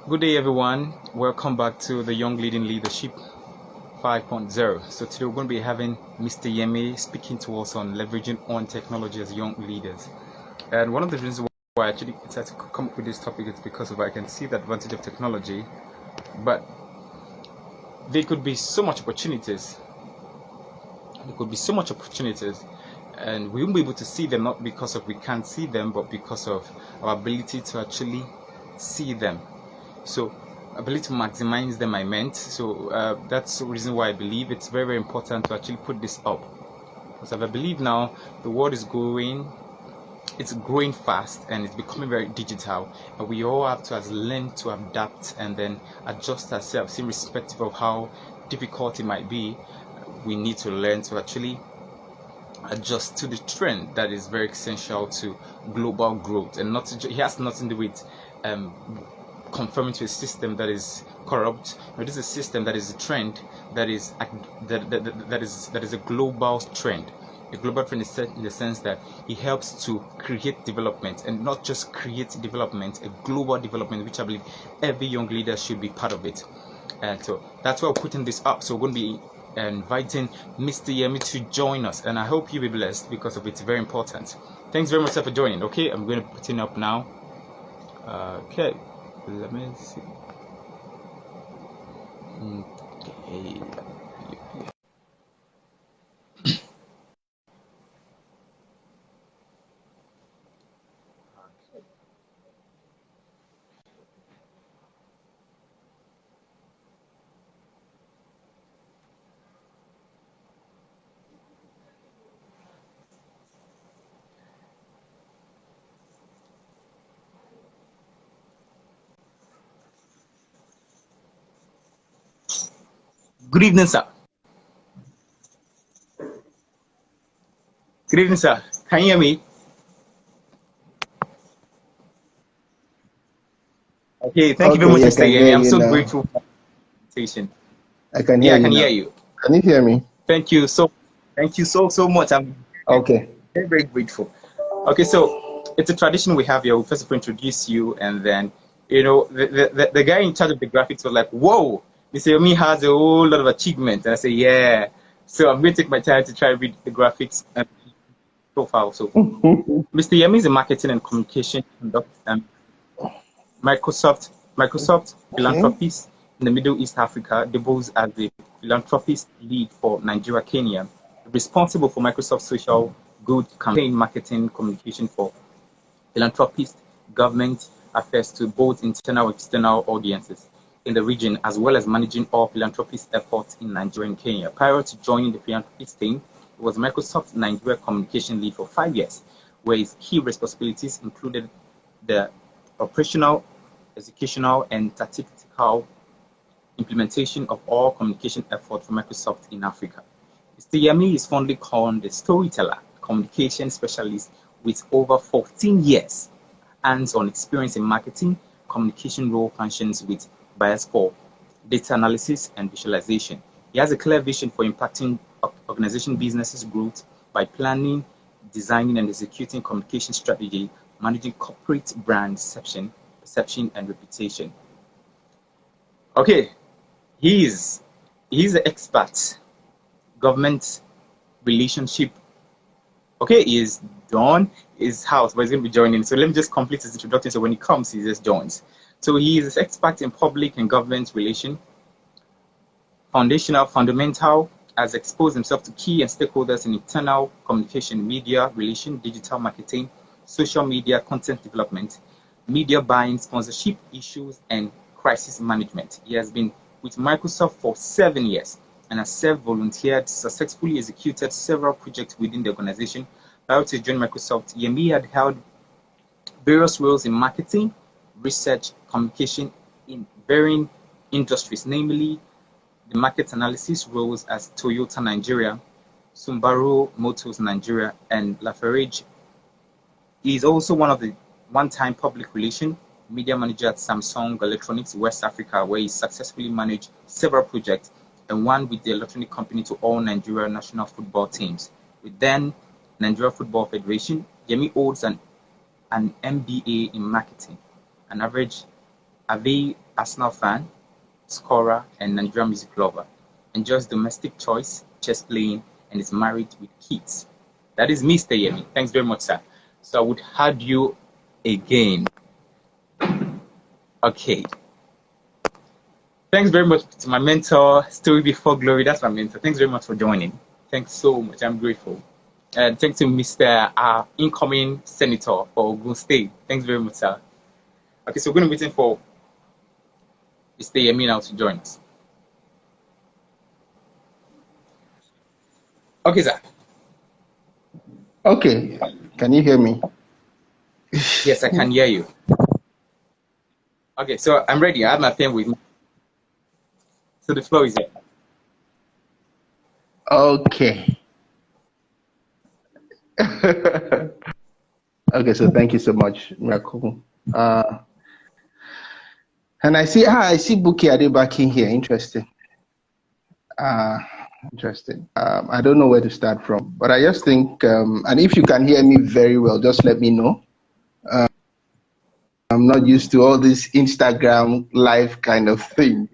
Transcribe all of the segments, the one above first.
Good day, everyone. Welcome back to the Young Leading Leadership 5.0. So today we're going to be having Mr. Yemi speaking to us on leveraging on technology as young leaders. And one of the reasons why I actually decided to come up with this topic is because of I can see the advantage of technology, but there could be so much opportunities. There could be so much opportunities, and we won't be able to see them not because of we can't see them, but because of our ability to actually see them. So ability to maximize them I meant. So that's the reason why I believe it's very, very important to actually put this up, because I believe now the world is it's growing fast and it's becoming very digital, and we all have to learn to adapt and then adjust ourselves irrespective of how difficult it might be. We need to learn to actually adjust to the trend that is very essential to global growth, and not to, it has nothing to do with conforming to a system that is corrupt. It is a system that is a trend that is that is a global trend. A global trend is set in the sense that it helps to create development, and not just create development, a global development, which I believe every young leader should be part of it. And so that's why we're putting this up. So we're going to be inviting Mr. Yemi to join us, and I hope you'll be blessed because of it's very important. Thanks very much for joining. Okay, I'm going to put it up now. Okay, let me see. Okay. Good evening, sir. Good evening, sir. Can you hear me? Okay, thank you very much, Okay, I Mr. can hear Yemi. I'm you so now. grateful for the invitation. I can Yeah, hear I you can hear now. you. Can you hear me? Thank you so much. I'm Okay. very, very grateful. Okay, so it's a tradition we have here. We first of all introduce you, and then the guy in charge of the graphics was like, "Whoa, Mr. Yomi has a whole lot of achievement," and I say, "Yeah." So I'm going to take my time to try and read the graphics and profile. So Mr. Yemi is a marketing and communication conduct Microsoft Okay. philanthropist in the Middle East Africa, doubles as the philanthropist lead for Nigeria, Kenya, responsible for Microsoft social good campaign marketing communication for philanthropist government affairs to both internal and external audiences in the region, as well as managing all philanthropist efforts in Nigeria and Kenya. Prior to joining the philanthropist team, he was Microsoft Nigeria communication lead for 5 years, where his key responsibilities included the operational, executional, and tactical implementation of all communication efforts for Microsoft in Africa. Mr. Yemi is fondly called the storyteller, communication specialist with over 14 years hands-on experience in marketing, communication role functions with bias for data analysis and visualization. He has a clear vision for impacting organization businesses' growth by planning, designing, and executing communication strategy, managing corporate brand perception, and reputation. Okay, he is he's an expert government relationship. Okay, he is done his house, but he's going to be joining. So let me just complete his introduction. So when he comes, he just joins. So he is an expert in public and government relation, fundamental, has exposed himself to key and stakeholders in internal communication, media relation, digital marketing, social media content development, media buying, sponsorship issues, and crisis management. He has been with Microsoft for 7 years and has self-volunteered, successfully executed several projects within the organization. Prior to joining Microsoft, Yemi had held various roles in marketing, research, communication in varying industries, namely the market analysis roles as Toyota Nigeria, Subaru Motors Nigeria, and Lafarge. He is also one of the one-time public relation media manager at Samsung Electronics West Africa, where he successfully managed several projects and one with the electronic company to all Nigeria national football teams. With then Nigeria Football Federation, Yemi holds an MBA in marketing, an average Are they Arsenal fan, scorer, and Nigerian music lover? Enjoys domestic choice, chess playing, and is married with kids. That is Mr. Yemi. Thanks very much, sir. So I would add you again. Okay. Thanks very much to my mentor, Story Before Glory. That's my mentor. Thanks very much for joining. Thanks so much. I'm grateful. And thanks to Mr. Incoming Senator for Ogun State. Thanks very much, sir. Okay, so we're going to be waiting for Mr. Yemi now to join us. Okay, sir. Okay, can you hear me? Yes, I can hear you. Okay, so I'm ready. I have my pen with me. So the floor is yours. Okay. Okay, so thank you so much, Miracle. And I see Buki Adebaki here. Interesting. Interesting. I don't know where to start from, but I just think, and if you can hear me very well, just let me know. I'm not used to all this Instagram live kind of thing.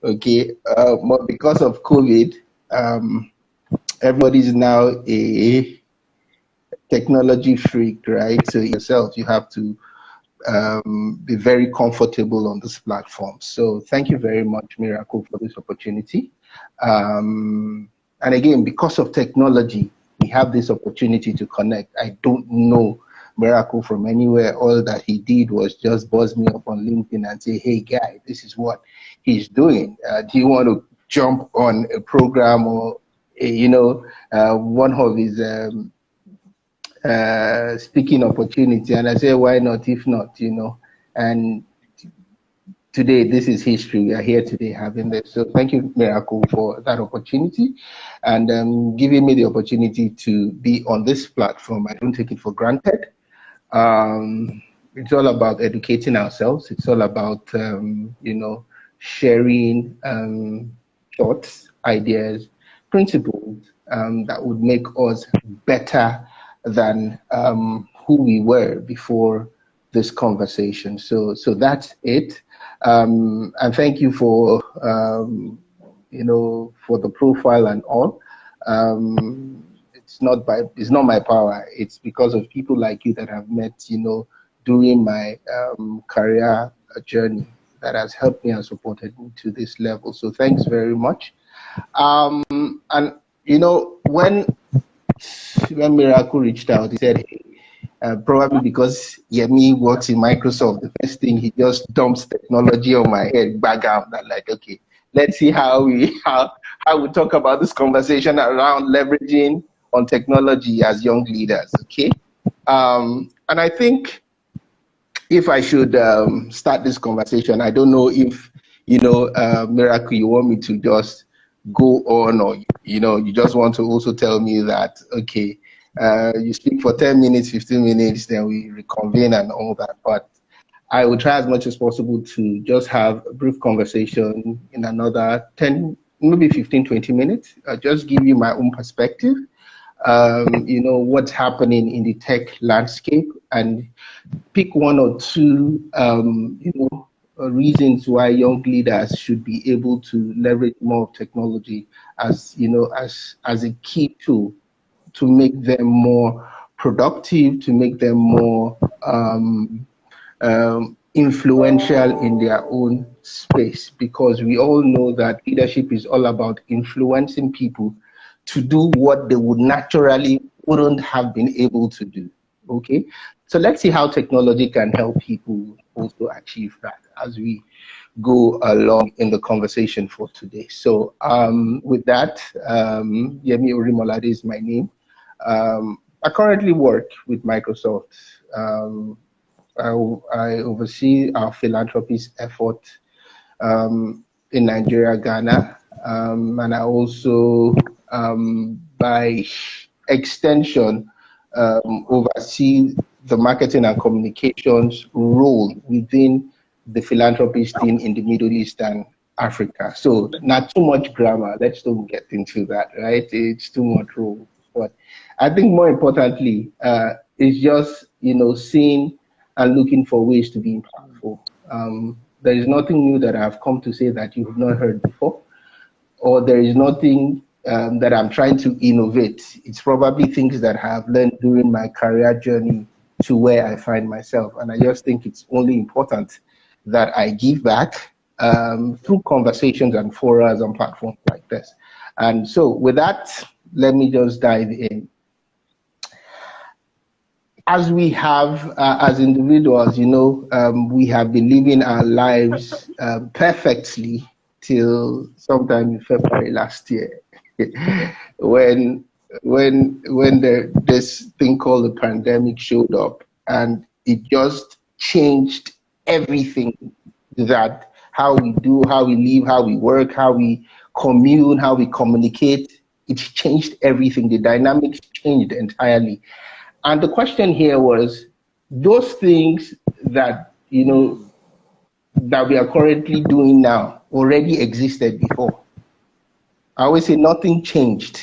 Okay, but because of COVID, everybody's now a technology freak, right? So yourself, you have to be very comfortable on this platform. So thank you very much, Miracle, for this opportunity. And again, because of technology, we have this opportunity to connect. I don't know Miracle from anywhere. All that he did was just buzz me up on LinkedIn and say, hey, guy, this is what he's doing. Do you want to jump on a program or, one of his speaking opportunity? And I said, why not, if not, and today this is history. We are here today having this. So thank you, Miracle, for that opportunity and giving me the opportunity to be on this platform. I don't take it for granted. It's all about educating ourselves. It's all about sharing thoughts, ideas, principles that would make us better than who we were before this conversation. So that's it. And thank you for for the profile and all. It's not my power. It's because of people like you that I've met, during my career journey that has helped me and supported me to this level. So thanks very much. And when Miracle reached out, he said, probably because Yemi works in Microsoft, the first thing he just dumps technology on my head back out. I'm like, okay, let's see how we talk about this conversation around leveraging on technology as young leaders. Okay, and I think if I should start this conversation, I don't know if Miracle, you want me to just go on, or you just want to also tell me that okay. You speak for 10 minutes, 15 minutes, then we reconvene and all that. But I will try as much as possible to just have a brief conversation in another 10, maybe 15, 20 minutes. Just give you my own perspective, what's happening in the tech landscape, and pick one or two, reasons why young leaders should be able to leverage more of technology as a key tool to make them more productive, to make them more influential in their own space, because we all know that leadership is all about influencing people to do what they would naturally wouldn't have been able to do. Okay, so let's see how technology can help people also achieve that as we go along in the conversation for today. So with that, Yemi Orimolade is my name. I currently work with Microsoft. I oversee our philanthropist effort in Nigeria, Ghana, and I also, by extension, oversee the marketing and communications role within the philanthropist team in the Middle East and Africa. So not too much grammar. Let's don't get into that, right? It's too much role. But I think more importantly, it's just, seeing and looking for ways to be impactful. There is nothing new that I've come to say that you have not heard before, or there is nothing that I'm trying to innovate. It's probably things that I have learned during my career journey to where I find myself. And I just think it's only important that I give back through conversations and forums and platforms like this. And so, with that, let me just dive in. As we have, as individuals, we have been living our lives perfectly till sometime in February last year, when this thing called the pandemic showed up, and it just changed everything, that how we do, how we live, how we work, how we commune, how we communicate. It changed everything. The dynamics changed entirely. And the question here was, those things that that we are currently doing now already existed before. I always say nothing changed.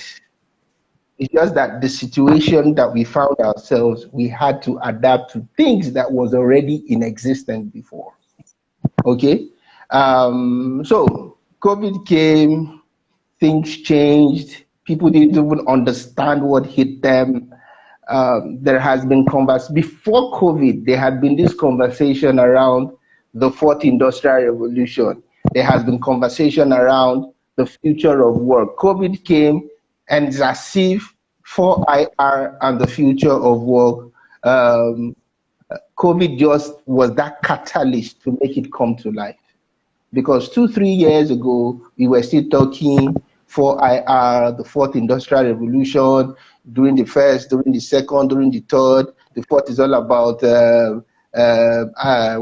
It's just that the situation that we found ourselves, we had to adapt to things that was already in existence before. Okay? So COVID came, things changed, people didn't even understand what hit them. There has been before COVID, there had been this conversation around the fourth industrial revolution. There has been conversation around the future of work. COVID came, and it's as if 4IR and the future of work, COVID just was that catalyst to make it come to life. Because 2-3 years ago, we were still talking 4IR, the fourth industrial revolution, during the first, during the second, during the third. The fourth is all about,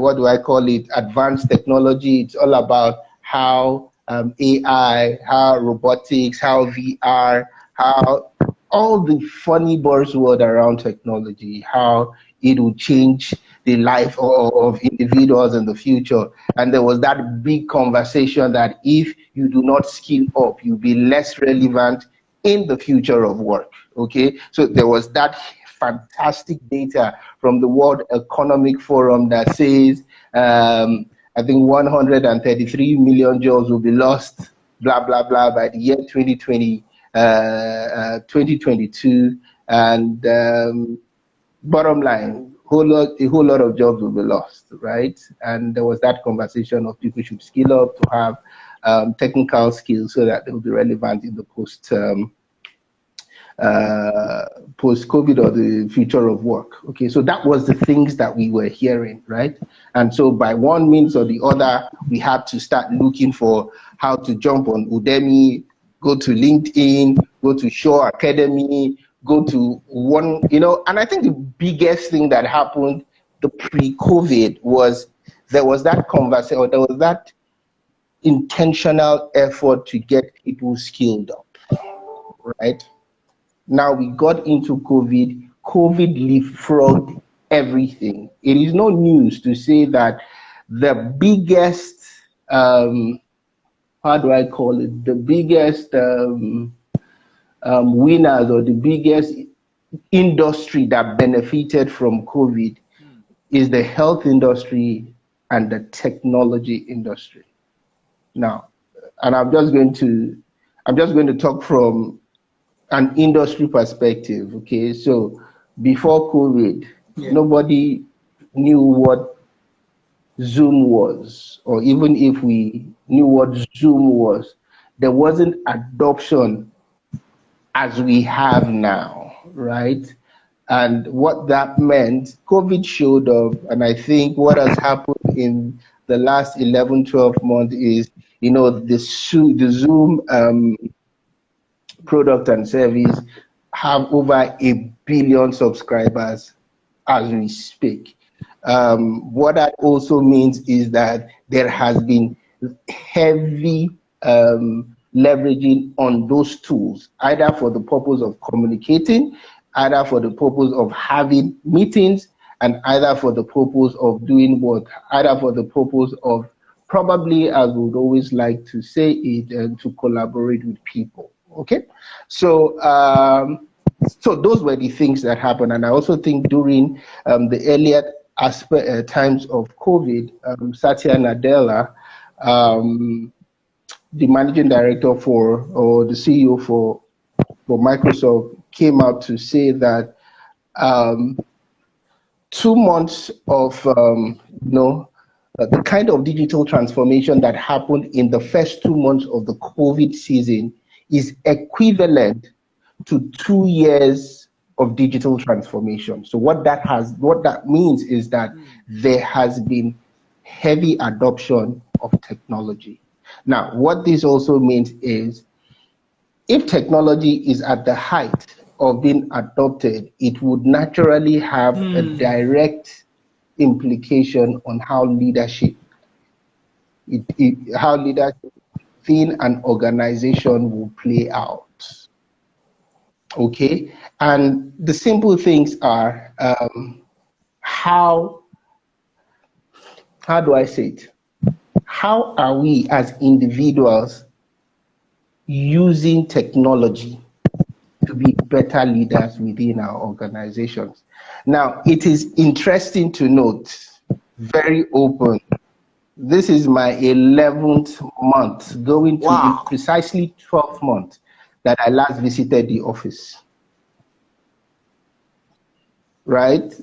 what do I call it, advanced technology. It's all about how AI, how robotics, how VR, how all the funny buzzword around technology, how it will change the life of individuals in the future. And there was that big conversation that if you do not skill up, you'll be less relevant in the future of work. Okay, so there was that fantastic data from the World Economic Forum that says, I think 133 million jobs will be lost, blah, blah, blah, by the year 2022. And bottom line, a whole lot of jobs will be lost, right? And there was that conversation of people should skill up to have technical skills so that they will be relevant in the post-COVID or the future of work. Okay, so that was the things that we were hearing, right? And so by one means or the other, we had to start looking for how to jump on Udemy, go to LinkedIn, go to Show Academy, go to one, and I think the biggest thing that happened the pre-COVID was there was that conversation, or there was that intentional effort to get people skilled up, right? Now we got into COVID. COVID leapfrogged everything. It is no news to say that the biggest, how do I call it? The biggest winners, or the biggest industry that benefited from COVID is the health industry and the technology industry. Now, and I'm just going to talk from an industry perspective. Okay, so before COVID, nobody knew what Zoom was, or even if we knew what Zoom was, there wasn't adoption as we have now, right? And what that meant, COVID showed up, and I think what has happened in the last 11, 12 months is, the Zoom product and service have over 1 billion subscribers as we speak. What that also means is that there has been heavy leveraging on those tools, either for the purpose of communicating, either for the purpose of having meetings, and either for the purpose of doing what? Either for the purpose of, probably, as we would always like to say it, to collaborate with people. Okay, so so those were the things that happened, and I also think during the earlier times of COVID, Satya Nadella, um, the managing director or the CEO for Microsoft, came out to say that um, 2 months of the kind of digital transformation that happened in the first 2 months of the COVID season is equivalent to 2 years of digital transformation. So what that means is that there has been heavy adoption of technology. Now, what this also means is if technology is at the height of being adopted, it would naturally have a direct implication on how leadership within an organization will play out. Okay, and the simple things are how do I say it? How are we as individuals using technology to be better leaders within our organizations? Now, it is interesting to note, very open, this is my 11th month, going to precisely 12 months that I last visited the office. Right?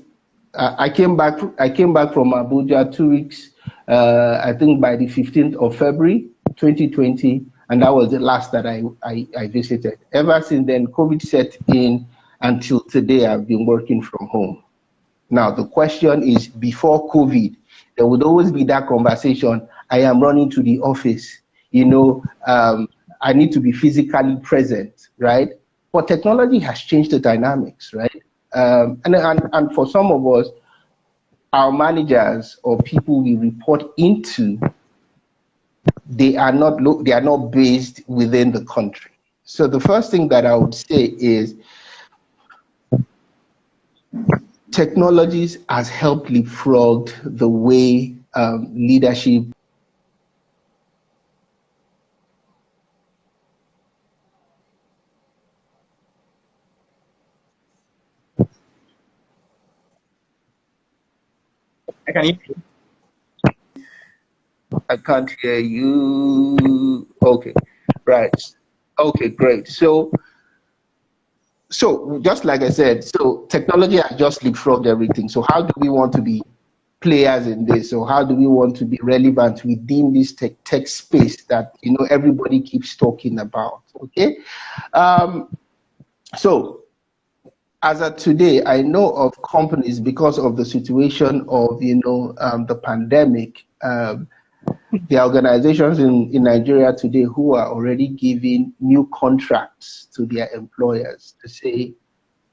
I came back from Abuja 2 weeks, I think by the 15th of February 2020, and that was the last that I visited. Ever since then, COVID set in. Until today, I've been working from home. Now, the question is, before COVID, there would always be that conversation. I am running to the office. I need to be physically present, right? But technology has changed the dynamics, right? And for some of us, our managers or people we report into, they are not based within the country. So the first thing that I would say is technologies has helped leapfrog the way leadership. I can hear you. I can't hear you. Okay, right. Okay, great. So just like I said, so technology has just leapfrogged everything. So how do we want to be players in this? So how do we want to be relevant within this tech space that everybody keeps talking about? Okay, so as of today, I know of companies, because of the situation of the pandemic. There are organizations in Nigeria today who are already giving new contracts to their employers to say,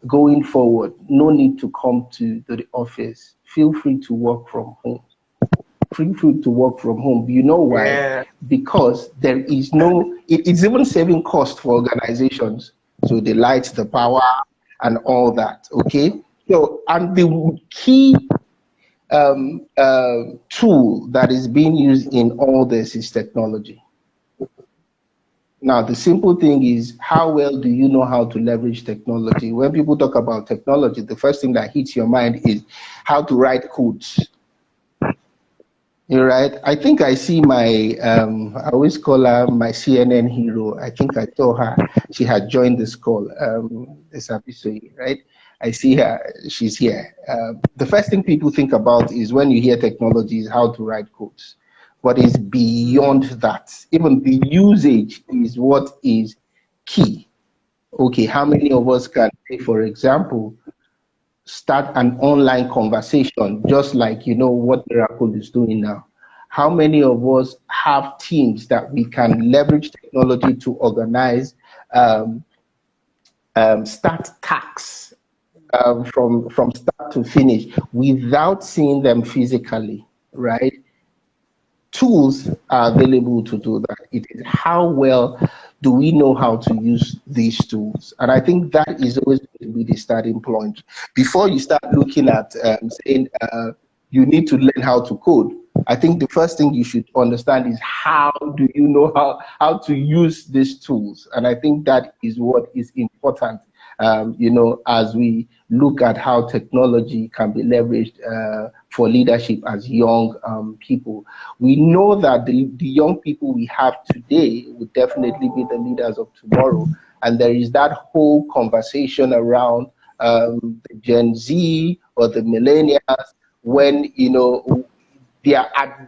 going forward, no need to come to the office. Feel free to work from home. Feel free to work from home. You know why? Yeah. Because there is it's even saving cost for organizations. So the lights, the power, and all that. Okay. So, and the key tool that is being used in all this is technology. Now, the simple thing is, how well do you know how to leverage technology? When people talk about technology, the first thing that hits your mind is how to write codes. You're right. I think I see I always call her my CNN hero. I think I saw her. She had joined this call, this episode, right? I see her. She's here. The first thing people think about is when you hear technology is how to write codes. But it's beyond that. Even the usage is what is key. Okay, how many of us can say, for example, start an online conversation, just like what Miracle is doing now? How many of us have teams that we can leverage technology to organize, start tasks from start to finish without seeing them physically, right? Tools are available to do that. It is how well do we know how to use these tools? And I think that is always going to be the starting point. Before you start looking at saying you need to learn how to code, I think the first thing you should understand is how do you know how to use these tools? And I think that is what is important. as we look at how technology can be leveraged for leadership as young people. We know that the young people we have today will definitely be the leaders of tomorrow. And there is that whole conversation around the Gen Z or the millennials, when the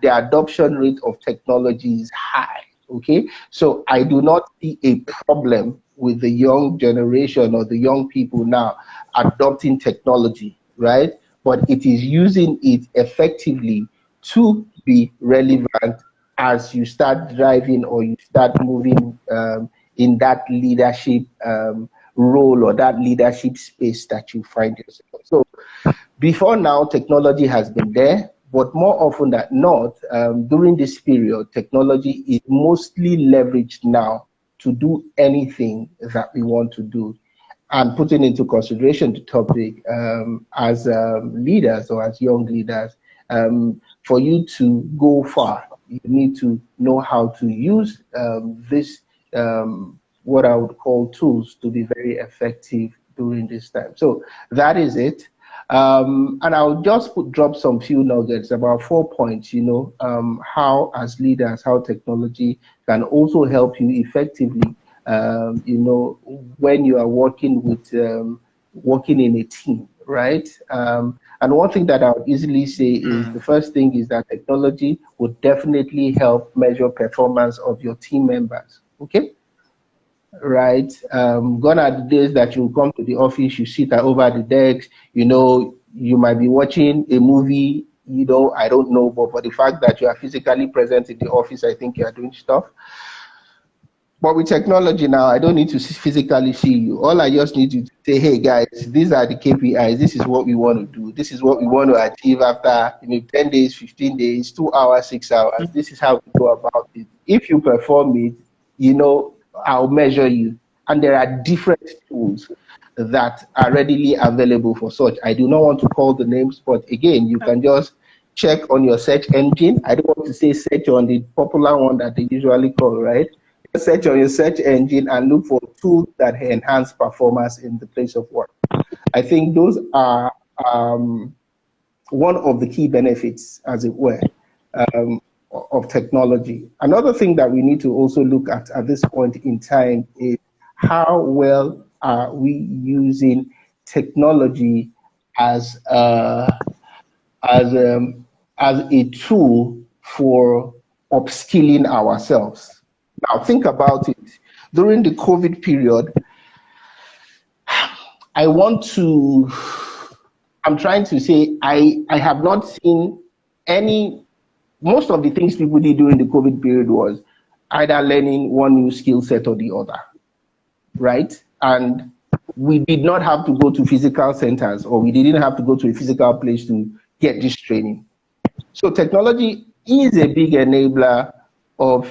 adoption rate of technology is high. Okay, so I do not see a problem with the young generation or the young people now adopting technology, right? But it is using it effectively to be relevant as you start driving or you start moving in that leadership role or that leadership space that you find yourself. So before now, technology has been there, but more often than not, during this period, technology is mostly leveraged now to do anything that we want to do. And putting into consideration the topic, as leaders or as young leaders, for you to go far, you need to know how to use this, what I would call tools, to be very effective during this time. So that is it. And I'll just drop some few nuggets, about 4 points, how as leaders, how technology can also help you effectively, when you are working in a team, right? And one thing that I would easily say is, the first thing is that technology would definitely help measure performance of your team members, okay? Right? Gone are the days that you come to the office, you sit over the desk, you might be watching a movie, I don't know, but for the fact that you are physically present in the office, I think you are doing stuff. But with technology now, I don't need to physically see you. All I just need to say, hey guys, these are the KPIs. This is what we want to do. This is what we want to achieve after 10 days, 15 days, 2 hours, 6 hours. This is how we go about it. If you perform it, I'll measure you. And there are different tools that are readily available for such. I do not want to call the names, but again, you can just check on your search engine. I don't want to say search on the popular one that they usually call, right? Search on your search engine and look for tools that enhance performance in the place of work. I think those are one of the key benefits, as it were, of technology. Another thing that we need to also look at this point in time is, how well are we using technology as a tool for upskilling ourselves? Now, think about it. During the COVID period, I'm trying to say, I have not seen most of the things people did during the COVID period was either learning one new skill set or the other, right? And we did not have to go to physical centers, or we didn't have to go to a physical place to get this training. So technology is a big enabler of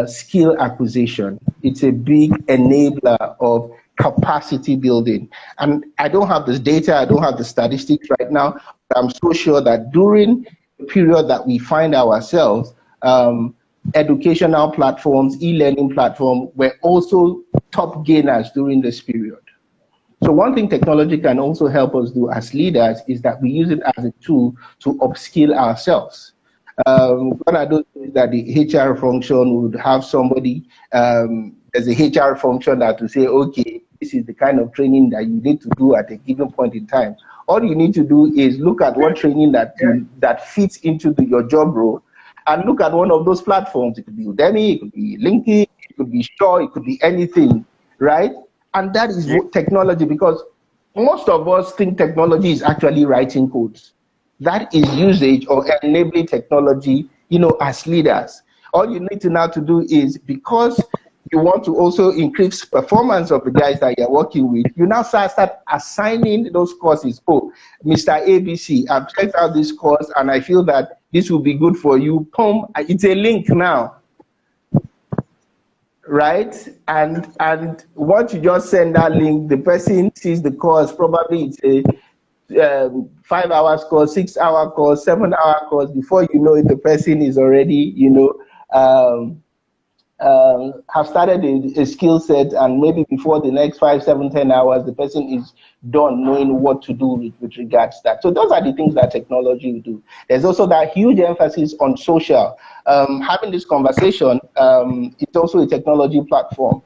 skill acquisition. It's a big enabler of capacity building. And I don't have this data, I don't have the statistics right now, but I'm so sure that during the period that we find ourselves, educational platforms, e-learning platforms were also top gainers during this period. So one thing technology can also help us do as leaders is that we use it as a tool to upskill ourselves. One of those things that the HR function would have somebody, there's a HR function that will say, okay, this is the kind of training that you need to do at a given point in time. All you need to do is look at what training that fits into your job role, and look at one of those platforms. It could be Udemy, it could be LinkedIn, it could be Shaw, it could be anything, right? And that is technology, because most of us think technology is actually writing codes. That is usage or enabling technology, as leaders. All you need to now to do is, because you want to also increase performance of the guys that you're working with, you now start assigning those courses. Oh, Mr. ABC, I've checked out this course and I feel that this will be good for you. Boom, it's a link now. Right? And once you just send that link, the person sees the course. Probably it's a 5 hours course, 6 hour course, 7 hour course. Before you know it, the person is already, have started a skill set, and maybe before the next 5, 7, 10 hours, the person is done knowing what to do with regards to that. So those are the things that technology will do. There's also that huge emphasis on social. Having this conversation, it's also a technology platform.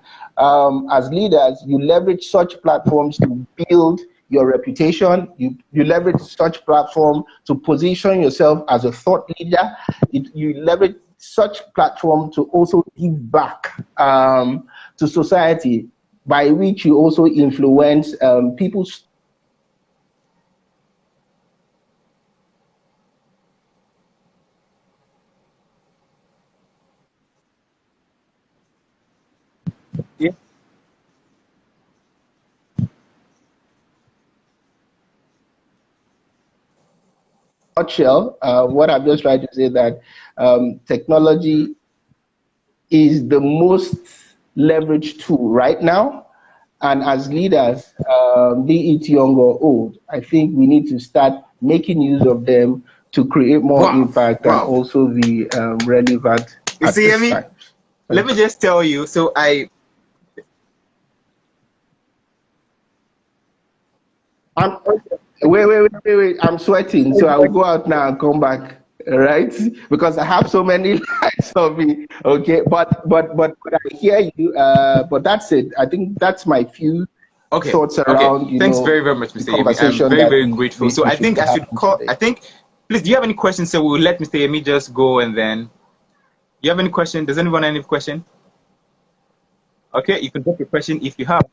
As leaders, you leverage such platforms to build your reputation. You leverage such platform to position yourself as a thought leader. You leverage such platform to also give back to society, by which you also influence people's. Yeah. Nutshell, what I've just tried to say, that technology is the most leveraged tool right now. And as leaders, be it young or old, I think we need to start making use of them to create more Wow. impact and Wow. also be relevant at Mr. this Yemi, time. let Thank me you. just tell you. So Wait. I'm sweating, so I will go out now and come back, right? Because I have so many lights on me. Okay, but I hear you. But that's it. I think that's my few Okay, thoughts okay. around, Thanks very, very much, the Mr. Yemi. I'm conversation very, that very we, grateful. we, So we I should think be I should having call. today. I think, please, do you have any questions? So we'll let Mr. Yemi just go, and then you have any question? Does anyone have any question? Okay, you can drop your question if you have.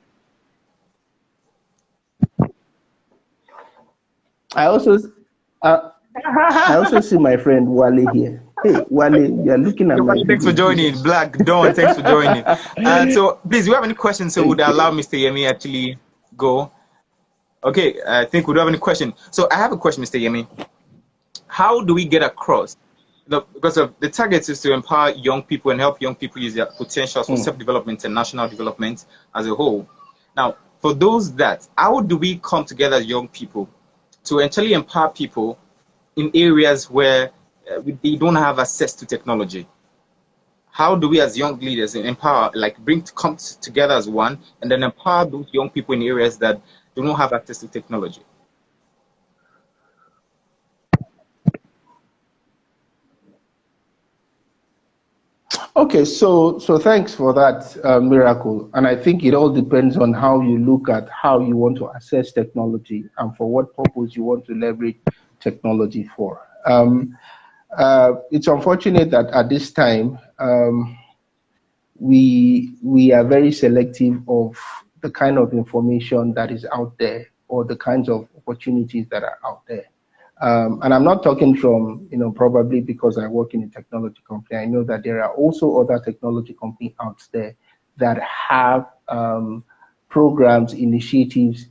I also, uh, I also see my friend Wale here. Hey, Wale, you're looking at Okay, my Wale, thanks for video, joining. Jesus. Black Dawn, thanks for joining. And so, please, do you have any questions? So would allow Okay. Mr. Yemi actually go. Okay, I think we don't have any question. So I have a question, Mr. Yemi. How do we get across? Because of the target is to empower young people and help young people use their potentials for Hmm. self-development and national development as a whole. Now, for those that, how do we come together as young people to actually empower people in areas where they don't have access to technology? How do we as young leaders empower, like come together as one and then empower those young people in areas that do not have access to technology? Okay, so thanks for that, Miracle. And I think it all depends on how you look at how you want to assess technology and for what purpose you want to leverage technology for. It's unfortunate that at this time, we are very selective of the kind of information that is out there, or the kinds of opportunities that are out there. And I'm not talking from, probably because I work in a technology company. I know that there are also other technology companies out there that have programs, initiatives,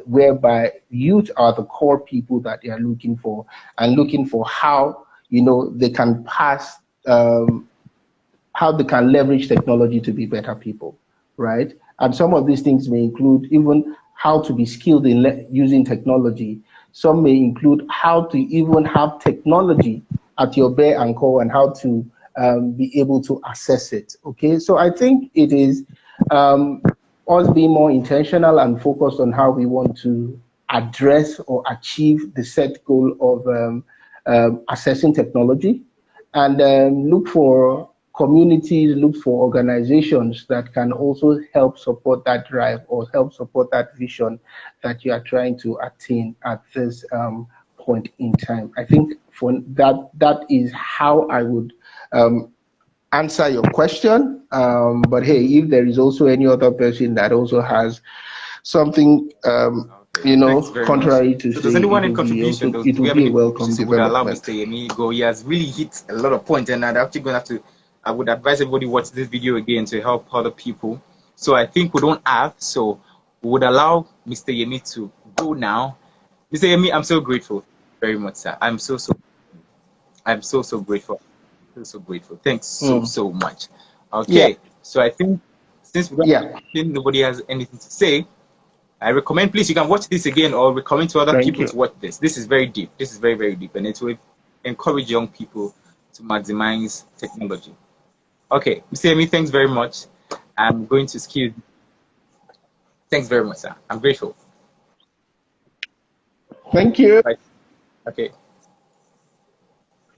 whereby youth are the core people that they are looking for, and looking for how, they can pass, how they can leverage technology to be better people, right? And some of these things may include even how to be skilled in using technology. Some may include how to even have technology at your bear and call, and how to be able to assess it. Okay, so I think it is us being more intentional and focused on how we want to address or achieve the set goal of assessing technology, and look for communities, look for organizations that can also help support that drive, or help support that vision that you are trying to attain at this point in time. I think for that is how I would um, answer your question. But hey, if there is also any other person that also has something Okay, thanks very much. contrary to So does say, anyone in contribution? it Do we will have be any a welcome contributions that would allow development. Mr. Yemi go? He has really hit a lot of points, and I'm actually going to have to. I would advise everybody watch this video again to help other people. So I think we don't have. So we would allow Mr. Yemi to go now. Mr. Yemi, I'm so grateful very much, sir. I'm so grateful. So grateful. Thanks Mm. so much. Yeah, Okay, so I think since we don't have yeah. anything, nobody has anything to say. I recommend, please, you can watch this again, or recommend to other Thank people you. to watch this. This is very deep. This is very, very deep, and it will encourage young people to maximize technology. Okay, Mr. Yemi, thanks very much. I'm going to excuse. Thanks very much, sir. I'm grateful. Thank you. Right. Okay.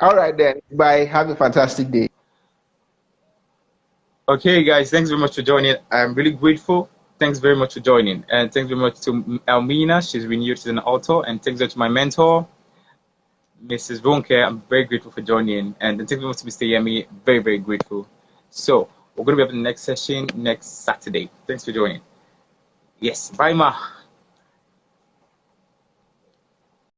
All right then. Bye. Have a fantastic day. Okay, guys, thanks very much for joining. I'm really grateful. Thanks very much for joining. And thanks very much to Elmina. She's renewed as an author. And thanks to my mentor, Mrs. Ronke. I'm very grateful for joining. And thanks very much to Mr. Yemi. Very, very grateful. So, we're going to be up in the next session next Saturday. Thanks for joining. Yes. Bye, Ma.